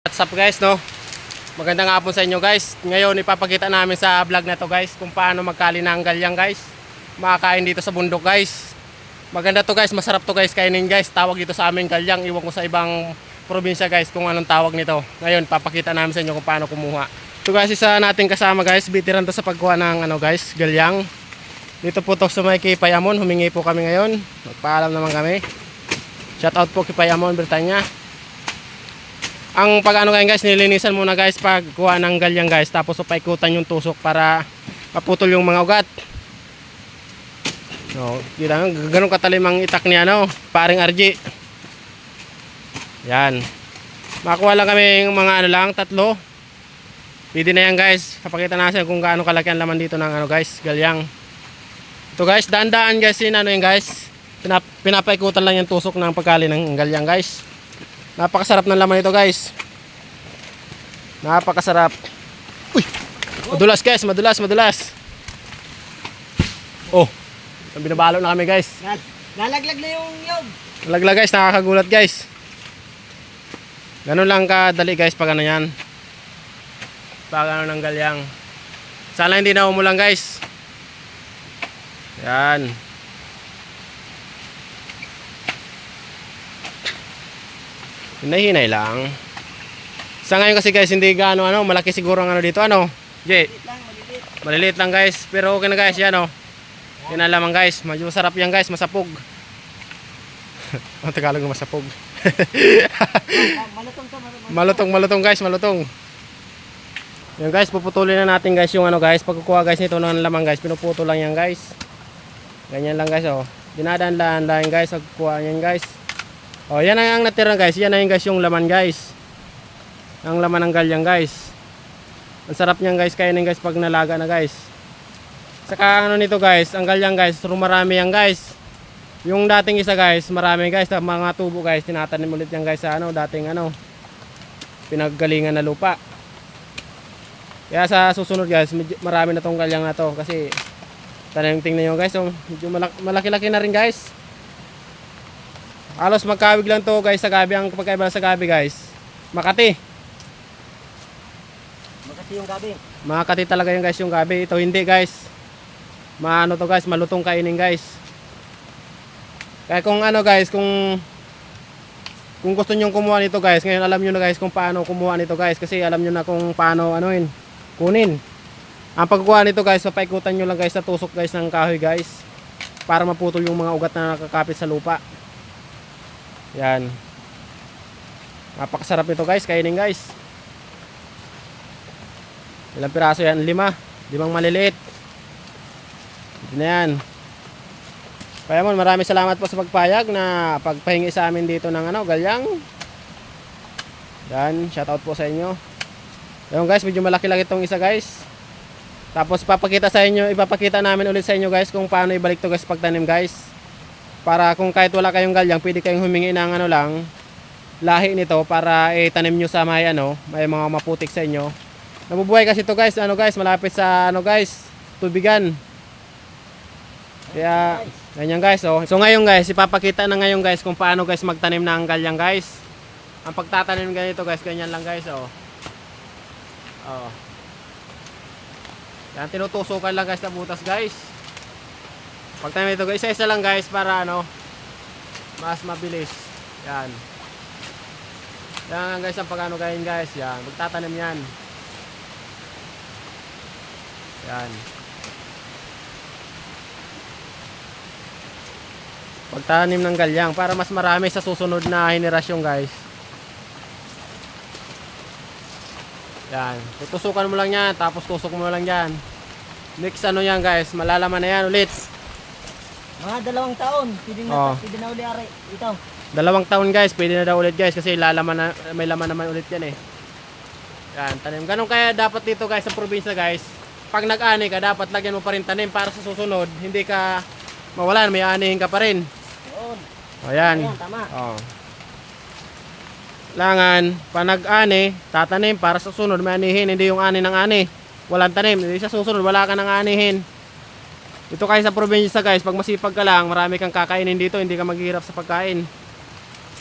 What's up guys, no? Magandang hapon sa inyo guys. Ngayon ipapakita namin sa vlog na to guys kung paano magkalinanggal yan guys. Makakain dito sa bundok guys. Maganda to guys, masarap to guys kainin guys. Tawag dito sa amin galyang. Iwan ko sa ibang probinsya guys kung anong tawag nito. Ngayon papakita namin sa inyo kung paano kumuha. Ito guys, isa nating kasama guys. Bitiran to sa pagkuha ng guys, galyang. Dito po to sa may kay Payamon. Humingi po kami ngayon. Magpaalam naman kami. Shout out po kay Payamon, Britanya. Ang pag-ano ngayon guys, nilinisan muna guys pag kuha ng galyang guys. Tapos paikutan yung tusok para maputol yung mga ugat. No, ganun katalim ang itak niya, no? Paring RG. Yan. Makuha lang kami yung mga tatlo. Pwede na yan guys. Papakita natin kung gaano kalaki ang laman dito ng guys, galyang. Ito guys, daan-daan guys yun yan guys. Pinapaikutan lang yung tusok ng pagkali ng galyang guys. Napakasarap ng laman ito guys. Napakasarap. Uy! Madulas guys, madulas. Oh, binabalo na kami guys. Nalaglag na yung yog. Nalaglag guys, nakakagulat guys. Ganun lang kadali guys pag ano yan. Pag ano ng galyang. Sana hindi na umulan guys. Yan. Hinay-hinay lang. Sa ngayon kasi guys, hindi gaano malaki siguro ang dito Jay. Maliliit lang guys, pero okay na guys yan Yan ang laman guys, medyo masarap yan guys, masapog. Ang Tagalog ng masapog. Malutong guys, malutong. Yan guys, puputulin na natin guys yung guys, pagkukuha guys nito ng laman guys, pinuputol lang yan guys. Ganyan lang guys Dinadaan lang guys, pagkuha yan guys. Yan ang natira guys. Yan na guys yung laman guys. Ang laman ng galyang guys. Ang sarap niyan guys kainin guys pag nalaga na guys. Saka nito guys, ang galyang guys, marami yan guys. Yung dating isa guys, marami guys, mga tubo guys, tinatanim ulit yan guys sa dating pinaggalingan na lupa. Kaya sa susunod guys, marami na tong galyang na to kasi tingnan nyo guys, medyo malaki-laki na rin guys. Halos magkawig lang to guys sa gabi. Ang pagkaiba sa gabi guys, Makati yung gabi. Makati talaga yung guys yung gabi. Ito hindi guys. To guys, malutong kainin guys. Kaya kung guys, kung gusto niyo kumuha nito guys, ngayon alam niyo na guys kung paano kumuha nito guys, kasi alam niyo na kung paano kunin. Ang pagkuha nito guys, papaikutan niyo lang guys sa tusok guys ng kahoy guys para maputol yung mga ugat na nakakapit sa lupa. Yan. Napakasarap nito guys, kainin guys. Ilang piraso yan? 5 maliliit. Ito na yan. Kaya maraming salamat po sa pagpayag na pagpahingi sa amin dito ng galyang. Yan, shout out po sa inyo. Ayun guys, medyo malaki-laki itong isa guys. Tapos ipapakita namin ulit sa inyo guys kung paano ibalik to guys pagtanim guys. Para kung kahit wala kayong galyang, pwede kayong humingi ng lahi nito para itanim nyo sa may mga maputik sa inyo. Nabubuhay kasi ito guys, guys, malapit sa guys, tubigan. Kaya ganyan guys So ngayon guys, ipapakita na ngayon guys kung paano guys magtanim ng galyang guys. Ang pagtatanim ganito guys, ganyan lang guys Yan, tinutusukan lang guys na butas guys. Pagtanim ito guys, isa-isa lang guys para mas mabilis. Yan. Yan guys ang pagano gayin guys. Yan, magtatanim yan. Yan. Pagtanim ng galyang para mas marami sa susunod na henerasyon guys. Yan. Tutusukan mo lang yan, tapos tusok mo lang yan. Next yan guys, malalaman na yan ulit. Mga 2 taon, pwede na uli ari. Ito. 2 taon guys, pwede na daw ulit guys kasi may laman naman ulit yan Yan, tanim. Ganun kaya dapat dito guys sa probinsya guys. Pag nag-ani ka, dapat lagyan mo pa rin tanim para sa susunod, hindi ka mawalan, may anihin ka pa rin. Yun. Yan. Ayan, tama. Langan, pag nag-ani, tatanim para sa susunod, may anihin, hindi yung ani ng ani. Walang tanim, hindi sa susunod, wala ka ng anihin. Ito kayo sa probinsya guys, pag masipag ka lang, marami kang kakainin dito, hindi ka maghihirap sa pagkain.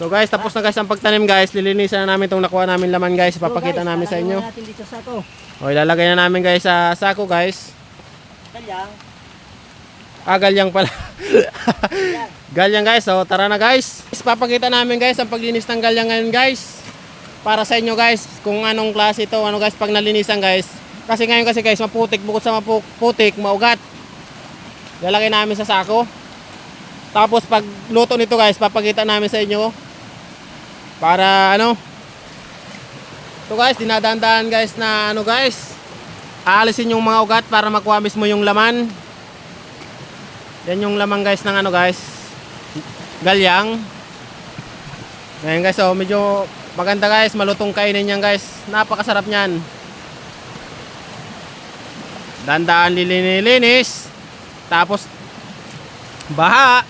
So guys, tapos na guys ang pagtanim guys. Lilinisan na namin itong nakuha namin laman guys. Papakita namin sa inyo. Natin dito sa sako. O ilalagay na namin guys sa sako guys. Galyang. Galyang pala. Galyang guys. So tara na guys. Papakita namin guys ang paglinis ng galyang ngayon guys. Para sa inyo guys kung anong klase ito. Ano guys pag nalinisan guys. Kasi ngayon kasi guys maputik. Bukod sa maputik, maugat. Lalagay namin sa sako. Tapos pag luto nito guys, papakita namin sa inyo. Para ano. Ito guys, dinadaan-daan guys na ano guys. Aalisin yung mga ugat para makuha mismo yung laman. Yan yung laman guys ng ano guys. Galyang. Ngayon guys, oh, medyo maganda guys, malutong kainin yan guys. Napakasarap niyan. Dandaan lilinis. Tapos baha.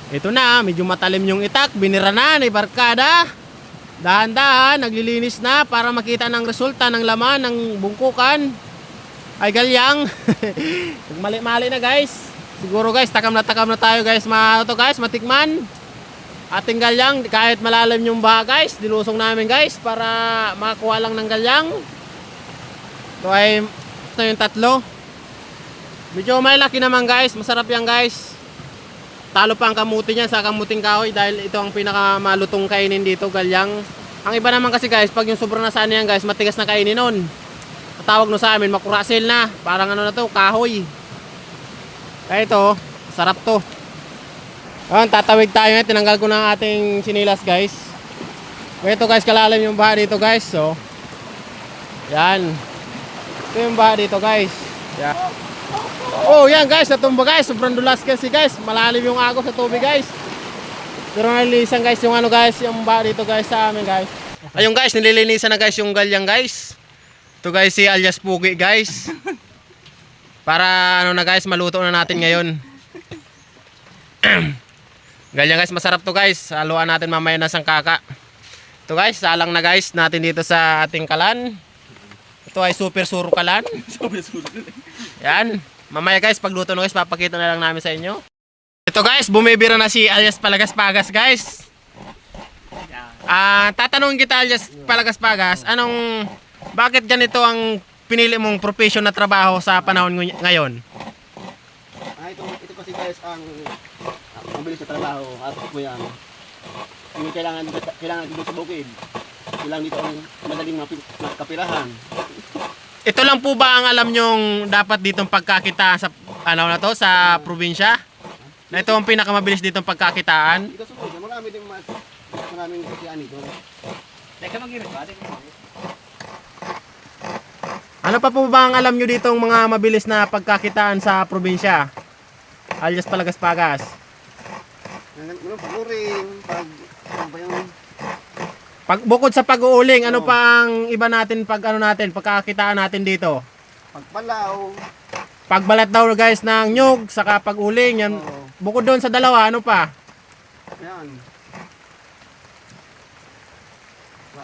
Ito na, medyo matalim yung itak, binira na ni barkada. Dahan-dahan, naglilinis na para makita ng resulta ng laman ng bungkukan. Ay galyang. Mali-mali na guys. Siguro guys, takam na tayo guys. Matikman. Ating galyang, kahit malalim yung baha guys, dilusong namin guys para makakuha lang ng galyang. Ito ay ito yung tatlo. Medyo malaki naman guys, masarap yan guys. Talo pa ang kamuti niya sa kamuting kahoy dahil ito ang pinakamalutong kainin dito, galyang. Ang iba naman kasi guys, pag yung sobrang nasaan yan guys, matigas na kainin nun. Tawag no sa amin, makurasil na. Parang ano na to, kahoy. Kaya ito, sarap to. Ayan, tatawid tayo ngayon. Tinanggal ko na ang ating sinilas guys. Kaya ito guys, kalalim yung baha dito guys. So, yan. Ito yung baha dito guys. Yan. Oh, yan guys, natumba guys. Sobrang dulas kasi guys. Malalim yung agos sa tubig guys. Pero nalilisan guys yung ano guys, yung baha dito guys sa amin guys. Ayun guys, nililinisan na guys yung galyang guys. Ito guys si alias Pugi guys. Para ano na guys, maluto na natin ngayon. Galyang guys, masarap to guys. Haluan natin mamaya na sangkaka. Ito guys, salang na guys natin dito sa ating kalan. Ito ay super suro kalan. Yan. Mamaya guys, pagluto na guys, papakita na lang namin sa inyo. Ito guys, bumibira na si alias Palagas-Pagas guys. Tatanungin kita alias Palagas-Pagas, bakit ganito ang pinili mong profession na trabaho sa panahon ngayon? Ito kasi guys ang mabilis na trabaho at mo yan. Hindi kailangan dito sa bukid. Kailangan dito ang madaling kapirahan. Ito lang po ba ang alam nyong dapat ditong pagkakita sa ano na to sa probinsya? Na ito ang pinakamabilis ditong pagkakitaan? Dito sa bukid, maraming kasiyan dito. Teka mag-irit ba? Ano pa po ba ang alam nyo ditong mga mabilis na pagkakitaan sa probinsya? Alias Palagas-Pagas. Pag-uring, Bukod sa pag-uuling, ano pa ang iba natin pagkakitaan natin dito? pagpalaw. Pagbalat daw guys ng nyug, saka pag-uling. Yan. Oo. Bukod doon sa dalawa, ano pa? Yan.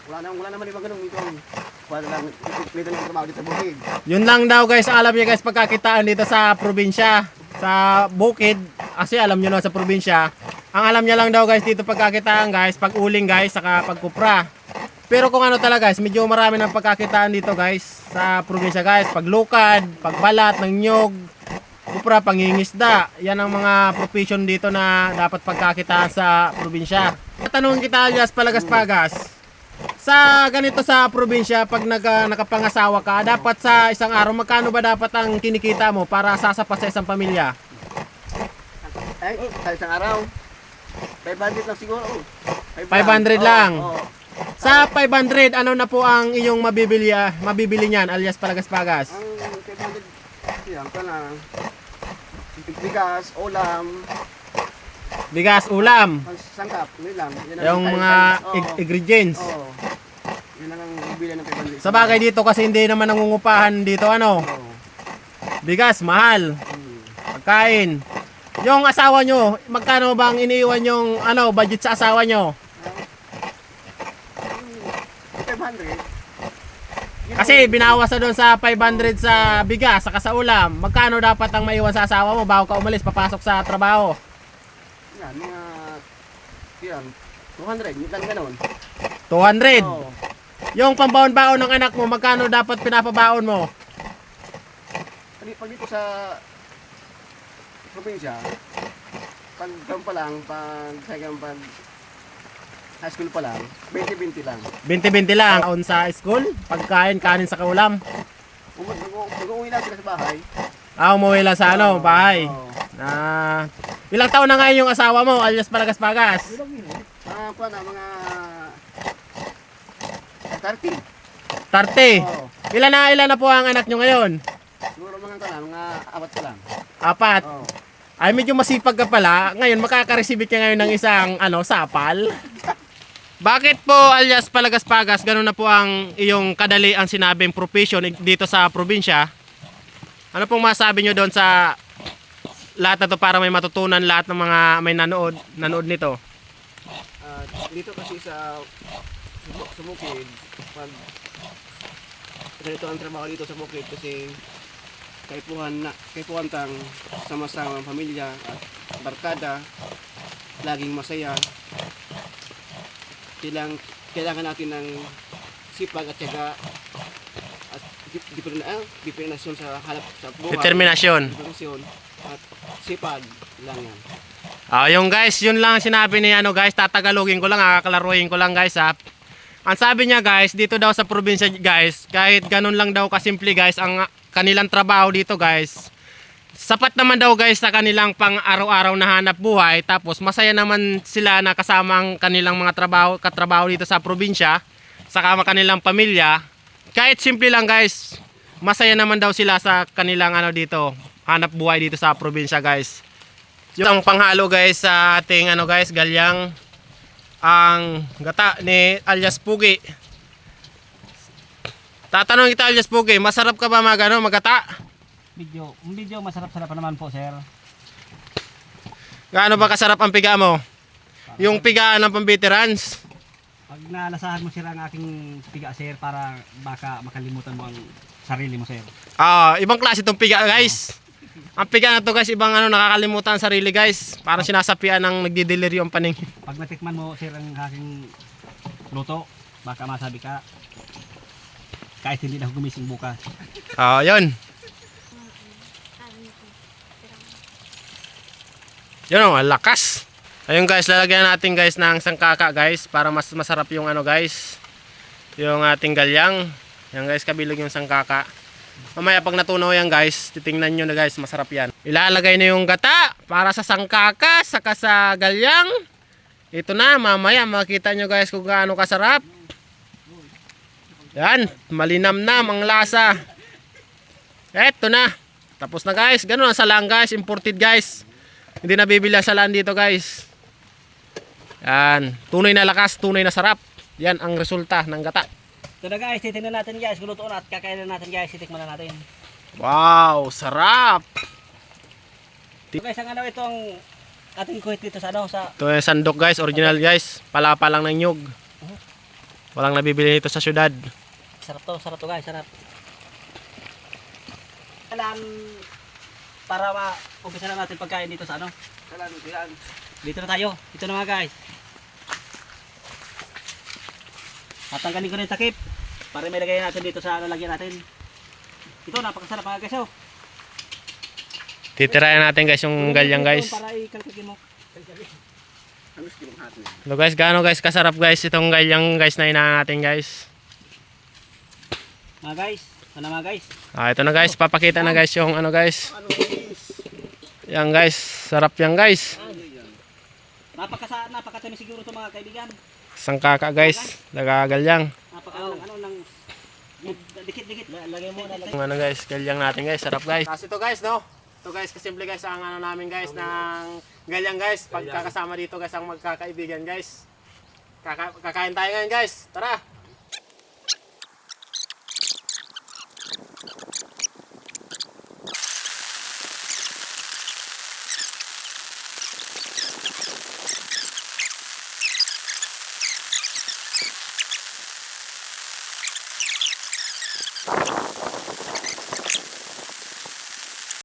Wala naman ibang ganun dito. Wala lang dito yung trabaho dito sa bukid. Yun lang daw guys, alam niya guys pagkakitaan dito sa probinsya. Sa bukid, kasi alam niyo na sa probinsya. Ang alam niya lang daw guys dito pagkakitaan guys, pag-uling guys, saka pagkupra. Pero kung ano talaga guys, medyo marami ng pagkakitaan dito guys sa probinsya guys. Paglukad, pagbalat ng nyog, kupra, pangingisda. Yan ang mga profession dito na dapat pagkakitaan sa probinsya. Tanungin kita alias Palagas-Pagas. Sa ganito sa probinsya, pag nakapangasawa ka, dapat sa isang araw, magkano ba dapat ang kinikita mo para sasapat sa isang pamilya? Ay, sa isang araw. 500 lang siguro. 500 lang. Oo. Sa 500, ano na po ang iyong mabibili niyan alias Palagas-Pagas? Ang 500, yan ka na. Bigas, ulam, Bigas, ulam, sangkap, yun lang. Yan ang yung mga ingredients. Oo. Yun lang ang bibili ng 500. Sa bagay dito kasi hindi naman nangungupahan dito ano. Oo. Bigas, mahal. Pagkain. Yung asawa nyo, magkano bang iniiwan yung budget sa asawa nyo? 500. Kasi binawas na doon sa 500 sa bigas, saka sa ulam. Magkano dapat ang maiwan sa asawa mo bago ka umalis, papasok sa trabaho? Yan, mga yan, 200, hindi lang ganun. 200. Oo. Yung pambaon-baon ng anak mo, magkano dapat pinapabaon mo? Pag dito sa probinsya, pag doon pa lang, pag high school pa lang, 20-20 lang. 20-20 lang. Taon sa school, pagkain, kanin sa kaulam. Mag-uwi lang sila sa bahay. Umuwi lang sa bahay. Oo. Ilang taon na ngayon yung asawa mo, alias Palagas-Pagas? Kuha na, mga 30. 30. Oo. Ilan na po ang anak nyo ngayon? Siguro mga 4 pa lang. 4. Oo. Ay, medyo masipag ka pala. Ngayon, makaka-receive ka ngayon ng isang, sapal. Bakit po, alias Palagas-Pagas, ganun na po ang iyong kadali ang sinabing profession dito sa probinsya? Ano pong masabi nyo doon sa lahat na to para may matutunan lahat ng mga may nanood nito? Dito kasi sa Bukid, pag ganito ang trabaho dito sa Bukid kasi kaipuhan tang sama-sama ang pamilya at barkada, laging masaya. Kailangan natin ng sipag at tiyaga at determinasyon sa hanap sa buhay. Determinasyon. Determinasyon at sipag lang yan. Yung guys, yun lang sinabi ni guys, tatagalogin ko lang, kakalaruin ko lang guys Ang sabi niya guys, dito daw sa probinsya guys, kahit ganun lang daw kasimple guys, ang kanilang trabaho dito guys, sapat naman daw guys sa kanilang pang araw-araw na hanap buhay, tapos masaya naman sila na kasama ang kanilang mga katrabaho dito sa probinsya, saka kanilang pamilya, kahit simple lang guys, masaya naman daw sila sa kanilang dito, hanap buhay dito sa probinsya guys. Yung panghalo guys sa ating guys, galyang, ang gata ni alias Pugi. Tatanong kita alias Pugi, masarap ka ba magata? Medyo masarap-sarap naman po, sir. Gaano ba kasarap ang piga mo? Yung pigaan ng pambeterans? Pag nalasahan mo, sir, ang aking piga, sir, para baka makalimutan mo ang sarili mo, sir. Ibang klase itong piga guys. Ang piga na to guys, ibang nakakalimutan ang sarili guys. Parang sinasapian ng nagdideliryo ang paningin. Pag natikman mo, sir, ang aking luto, baka masabi ka, kahit hindi na ako gumising bukas. Yun. Yun ang lakas. Ayun guys, lalagyan natin guys ng sangkaka guys para mas masarap yung guys, yung ating galyang. Yan guys, kabilog yung sangkaka. Mamaya pag natunaw yan guys, titingnan nyo na guys, masarap yan. Ilalagay na yung gata para sa sangkaka saka sa galyang. Ito na, mamaya makita nyo guys kung gaano kasarap. Yan, malinamnam ang lasa. Eto na. Tapos na guys, ganun ang salang guys, imported guys. Hindi nabibili ang salaan dito guys. Yan, tunay na lakas, tunay na sarap. Yan ang resulta ng gata. Ito na guys, titignan natin guys, kulutuan at kakainin natin guys, titikman na natin. Wow, sarap. So guys, ang itong ating kuhit dito sa Ito yung sandok guys, original guys. Palapa lang ng nyug. Walang nabibili nito sa syudad. sarap to guys, sarap. Kailangan para umpisa na natin pagkain dito sa Kailangan. Dito na tayo. Dito na mga guys. Tatanggalin ko na yung takip para may lagay natin dito sa lagyan natin. Ito, napakasarap mga guys. Titirayan natin guys yung galyang guys. Para ikalkagin mo. Ito guys, gaano guys kasarap guys itong galyang guys na inaan natin guys. Mga guys, mga guys. Ito na guys, papakita na guys yung guys. Yan guys, sarap yan guys. Napakatamis siguro ito mga kaibigan. Sangkaka guys, nagagalyang. Dikit-dikit. Lagay mo na. Yung guys, galyang natin guys, sarap guys. Tapos ito guys, no? Ito guys, kasimple guys ang namin guys ng galyang guys. Pagkakasama dito guys ang magkakaibigan guys. Kakain tayo ngayon guys. Tara!